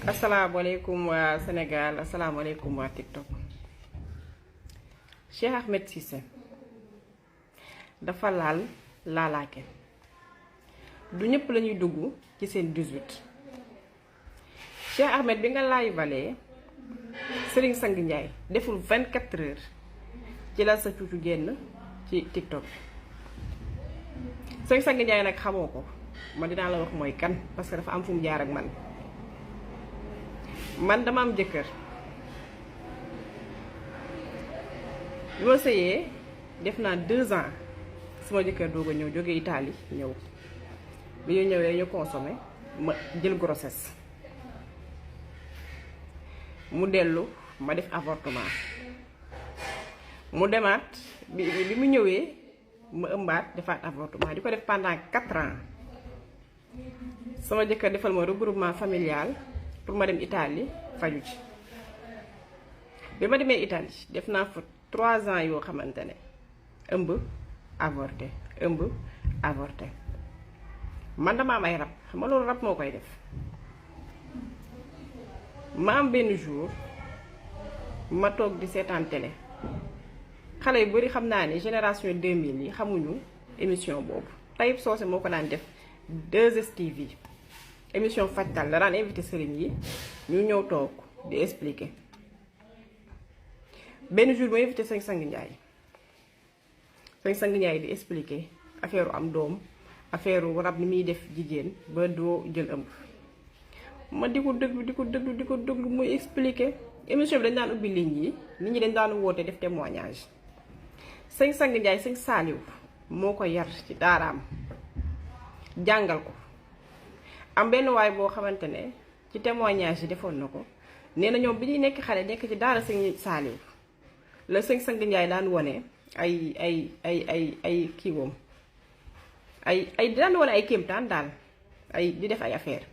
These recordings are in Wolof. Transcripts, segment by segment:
asalaamaaleykum waa Sénégal asalaamaaleykum waa TikTok. Cheikh Ahmed Cissé dafa laalaake du ñëpp lañuy dugg ci seen 18. Cheikh Ahmed bi nga laay balee Serigne Sang Ndiaye deful 24 heures ci la sa cuucu génn ci TikTok bi. Serigne Sang Ndiaye nag xamoo ko ma dinaa la wax mooy kan parce que dafa am fu mu jaar ak man dama am jëkkër bi ma sëyee def naa 2 ans sama jëkkër doog a ñëw jóge Italie ñëw bi ñu ñëwee ñu consommé ma jël grossesse mu dellu ma def avortement mu demaat bi mu ñëwee ma ëmbaat defaat avortement di ko def pendant 4 ans sama jëkkër defal ma regroupement familial pour ma dem Italie faju ci bi ma demee Italie def naa fa 3 ans yoo xamante ne ëmb avorté man dama am ay rab xam nga loolu rab moo koy def. ma am benn jour ma toog di seetaan télé xale yu bari xam naa ne génération 2000 yi xamuñu émission boobu Tayib Socé moo ko daan def 2STV émission fajtal la daan invité sëriñ yi ñu ñëw toog di expliquer. benn jour ma invité Serigne Sang Ndiaye di expliquer affaire am doom affaire rab ni muy def jigéen ba doo jël ëmb. ma di ko déglu muy expliquer émission bi dañ daan ubbi ligne yi nit ñi dañ daan woote def témoignage. Serigne Sang Ndiaye Serigne Saliou moo ko yar ci daaraam jàngal ko. am benn waay boo xamante ne ci témoignage yi defoon na ko nee na ñoom bi ñuy nekk xale nekk ci daara Serigne Saliou la Serigne Sang Ndiaye daan wone ay kiiwoom ay daan wone ay kéemtaan daal ay di def ay affaire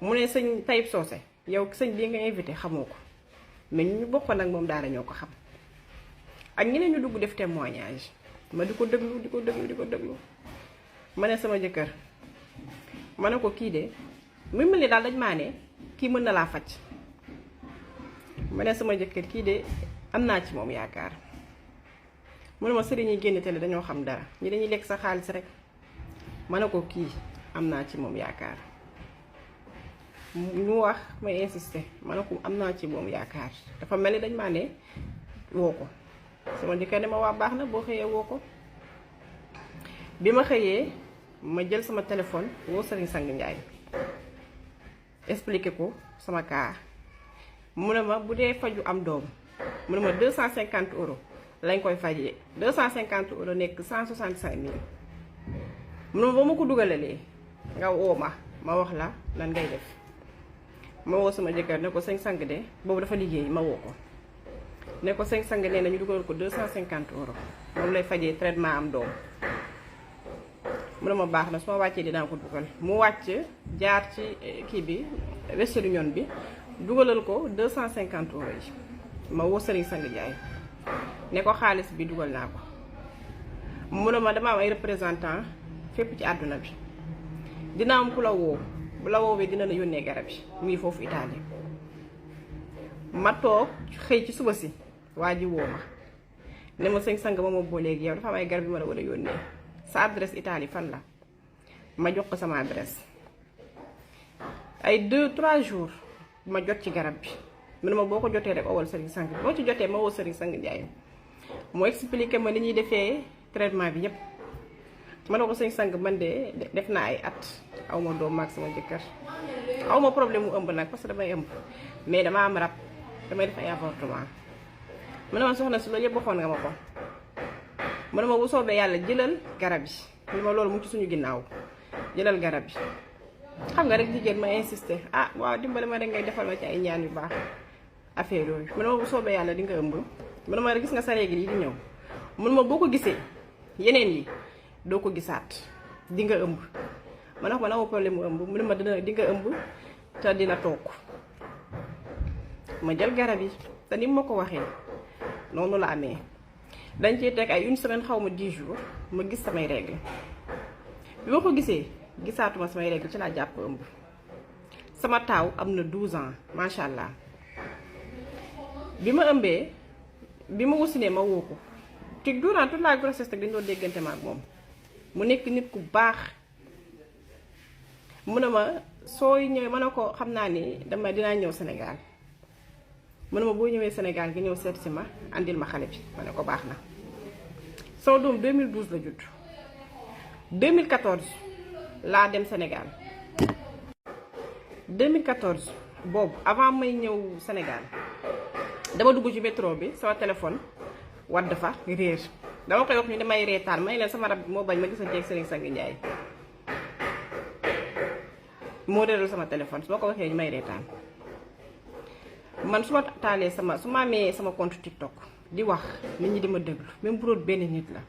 mu ne sëñ Tayib Socé yow sëñ bi nga invité xamoo ko mais ñu bokkoon nag moom daara ñoo ko xam ak ñeneen ñu dugg def témoignage ma di ko déglu ma ne sama jëkkër ma ne ko kii de muy mel ni daal dañ maa ne kii mën na laa faj ma ne sama jëkkër kii de am naa ci moom yaakaar mu ne ma sëriñ yi génn télé dañoo xam dara ñi dañuy lekk sa xaalis rek ma ne ko kii am naa ci moom yaakaar ñu wax may insister ma ne ko am naa ci moom yaakaar dafa mel ni dañ maa ne woo ko sama jëkkër ne ma waa baax na boo xëyee woo ko bi ma xëyee ma jël sama téléphone woo Serigne Sang Ndiaye expliqué ko sama cas mu ne ma bu dee faju am doom mu ne ma 250 euros lañ koy fajee 250 euros nekk 165 000 mu ne ma ba ma ko dugalalee nga woo ma wax la lan ngay def ma woo sama jëkkër ne ko Serigne Sang de boobu dafa liggéey ma woo ko ne ko Serigne Sang nee na ñu dugalal ko 250 euros moom lay fajee traitement am doom. mu ne ma baax na su ma wàccee dinaa ko dugal mu wàcc jaar ci kii bi Western Union bi dugalal ko 250 euros yi ma woo Serigne Sang Ndiaye ne ko xaalis bi dugal naa ko mu ne ma dama am ay représentant fépp ci àdduna bi dina am ku la woo bu la woowee dina la yónnee garab yi mu ngi foofu Italie. ma toog xëy ci suba si waa ji woo ma ne ma Serigne Sang ba ma boo léegi yow dafa am ay garab yi ma la war a yónnee sa adresse Italie fan la ma jox ko sama adresse ay 2-3 jours ma jot ci garab bi mu ne ma boo ko jotee rek owal Serigne Sang boo ci jotee ma woo Serigne Sang Ndiaye moo expliqué ma ni ñuy defee traitement bi yépp ma ne ko Serigne Sang man de def naa ay at aw ma doom ak sama jëkkër aw ma problème mu ëmb nag parce que damay ëmb mais dama am rab damay def ay avortement mu ne ma soxna si loolu yëpp waxoon nga ma ko mu ne ma bu soobee yàlla jëlal garab yi mu ne ma loolu mu ci suñu ginnaaw jëlal garab yi xam nga rek jigéen ma insister ah waaw dimbali ma rek ngay defal ma ci ay ñaan yu baax affaire yooyu mu ne ma bu soobee yàlla di nga ëmb mu ne ma rek gis nga sa règle yi di ñëw mu ne ma boo ko gisee yeneen yi doo ko gisaat di nga ëmb ma ne ko man amoo problème mu ëmb mu ne ma di nga ëmb te dina toog ma jël garab yi te ni ma ko waxee noonu la amee. dañ ciy teg ay 1 semaine xaw ma 10 jours ma gis samay règle bi ma ko gisee gisaatuma samay règle ci laa jàpp ëmb sama taaw am na 12 ans macha allah bi ma ëmbee bi ma wasinee ma woo ko te durant toute la grossesse rek dañu doon déggante ma ak moom mu nekk nit ku baax mu ne ma sooy ñëwee ma ne ko xam naa ni dinaa ñëw Sénégal mu ne ma boo ñëwee Sénégal nga ñëw seet si ma andil ma xale bi ma ne ko baax na. sama doom 2012 la judd 2014 laa dem Sénégal 2014 boobu avant may ñëw Sénégal dama dugg ci métro bi sama téléphone wadd fa réer dama koy wax ñu damay reetaan may leen sama rab bi moo bañ ma gisante ak Serigne Sang Ndiaye moo réeral sama téléphone su ma ko waxee ñu may reetaan man su ma taalee su ma amee sama compte TikTok di wax nit ñi di ma déglu même bu doon benn nit la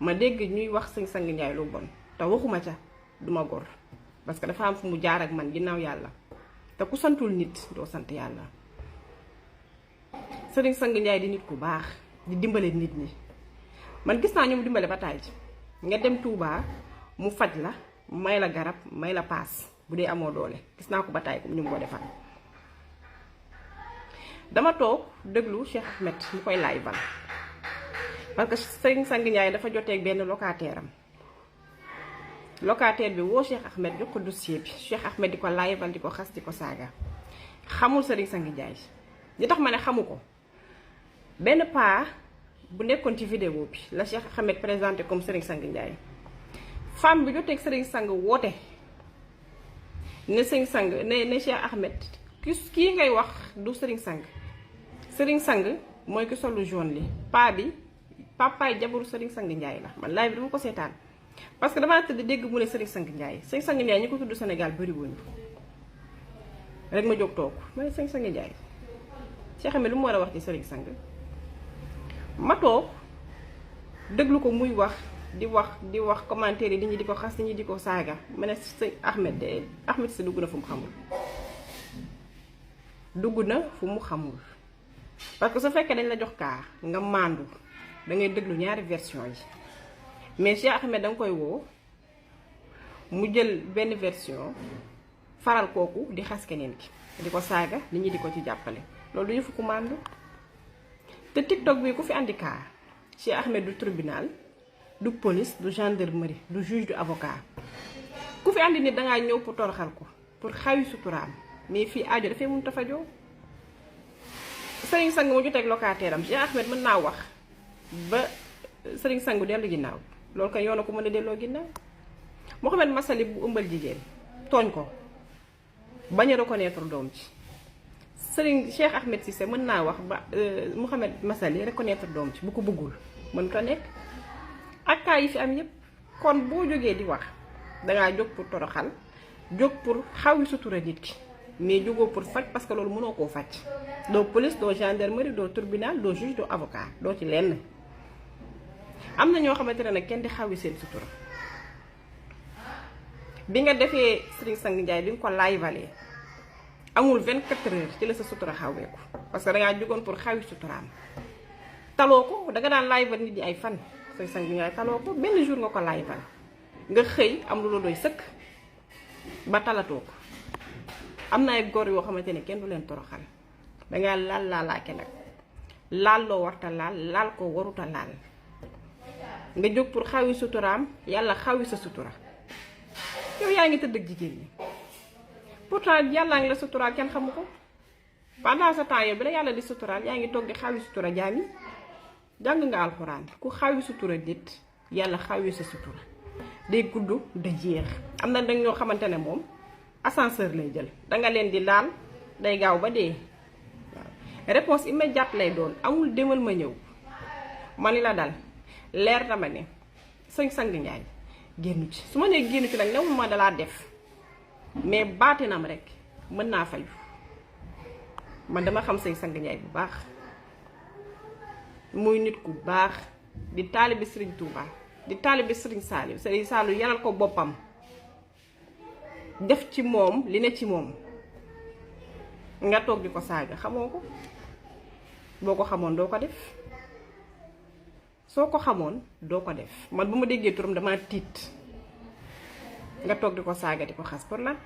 ma dégg ñuy wax Serigne Sang Ndiaye lu bon te waxuma ca duma gor parce que dafa am fu mu jaar ak man ginnaaw yàlla te ku santul nit doo sant yàlla. Serigne Sang Ndiaye di nit ku baax di dimbale nit ñi man gis naa ñu mu dimbale ba taay ji nga dem Touba mu faj la may la garab may la paas bu dee amoo doole gis naa ko ba taay ñu mu ko defal. dama toog déglu Cheikh Ahmed mu koy laay bal parce que Serigne Sang Ndiaye dafa jotee ak benn locataire am locataire bi woo Cheikh Ahmed jox ko dossier bi Cheikh Ahmed di ko laay bal di ko xas di ko saaga xamul Serigne Sang Ndiaye li tax ma ne xamu ko. benn paa bu nekkoon ci vidéo bi la Cheikh Ahmed présenté comme Serigne Sang Ndiaye femme bi joteeg Serigne Sang woote ne Serigne Sang ne Cheikh Ahmed kii ngay wax du Serigne Sang mooy ki solu jaune li paa bi papaay jabaru Serigne Sang Ndiaye la man laay bi dama ko seetaan parce que damaa tëdd dégg mu ne Serigne Sang Ndiaye ñi ko tudd Sénégal bëri wuñu rek ma jóg toog ma ne Serigne Sang Ndiaye Cheikh Ahmed lu mu war a wax ci Serigne Sang ma toog déglu ko muy wax di wax commentaire yi nit ñi di ko xas nit ñi di ko saaga ma ne sëñ Ahmed si dugg na fu mu xamul parce que su fekkee dañ la jox kaa nga màndu da ngay déglu ñaari version yi mais Cheikh Ahmed da nga koy woo mu jël benn version faral kooku di xas keneen ki di ko saaga nit ñi di ko ci jàppale loolu du yëfu ku màndu te TikTok bi ku fi andi kaa Cheikh Ahmed du tribunal du police du gendarmerie du juge du avocat ku fi andi nit dangaa ñëw pour toroxal ko pour xawi suturaam mais fii aajo dafay mun ta fajoo Serigne Sang mu joteeg locataire am Cheikh Ahmed mën naa wax ba Serigne Sang dellu ginnaaw loolu kay yoona ko mën a delloo ginnaaw Mouhamed Massaly bu ëmbal jigéen tooñ ko bañ a reconnaître doom ci Serigne Cheikh Ahmed Cissé mën naa wax ba Mouhamed Massaly reconnaître doom ci bu ko bëggul mën ko nekk ak kaa yi fi am yépp kon boo jógee di wax dangaa jóg pour toroxal jóg pour xawi sutura nit ki mais jógoo pour faj parce que loolu mënoo koo faj doo police doo gendarmerie doo tribunal doo juge doo avocat doo ci lenn am na ñoo xamante ne nag kenn di xawi seen sutura bi nga defee Serigne Sang Ndiaye bi nga ko laayvalee amul 24 heures ci la sa sutura xaweeku parce que dangaa jógoon pour xawi suturaam taloo ko danga daan laayval nit ñi ay fan Serigne Sang Ndiaye taloo ko benn jour nga ko laayval nga xëy am lu la doy sëkk ba talatoo ko am na ay góor yoo xamante ne kenn du leen toroxal dangaa laalaake nag laal loo warta laal ko waruta laal nga jóg pour xawi suturaam yàlla xawi sa sutura yow yaa ngi tëdd ak jigéen ñi pourtant yàllaa ngi la suturaal kenn xamu ko pendant ce temps yow bi la yàlla di suturaal yaa ngi toog di xawi sutura jaam yi jàng nga alxuraan ku xawi sutura nit yàlla xawi sa sutura day gudd da jeex am na dañ ñoo xamante ne moom ascenseur lay jël danga leen di laal day gaaw ba dee waaw réponse immédiate lay doon amul demal ma ñëw ma ni la dal leer dama ne Serigne Sang Ndiaye génn ci su ma nee génn ci nag newul ma dalaa def mais baatinam rek mën naa fayu man dama xam Serigne Sang Ndiaye bu baax muy nit ku baax di taalibi Serigne Touba di taalibi Serigne Saliou yaral ko boppam def ci moom li ne ci moom nga toog di ko saaga xamoo ko boo ko xamoon doo ko def soo ko xamoon doo ko def man bu ma déggee turam dama tiit nga toog di ko saaga di ko xas pour lan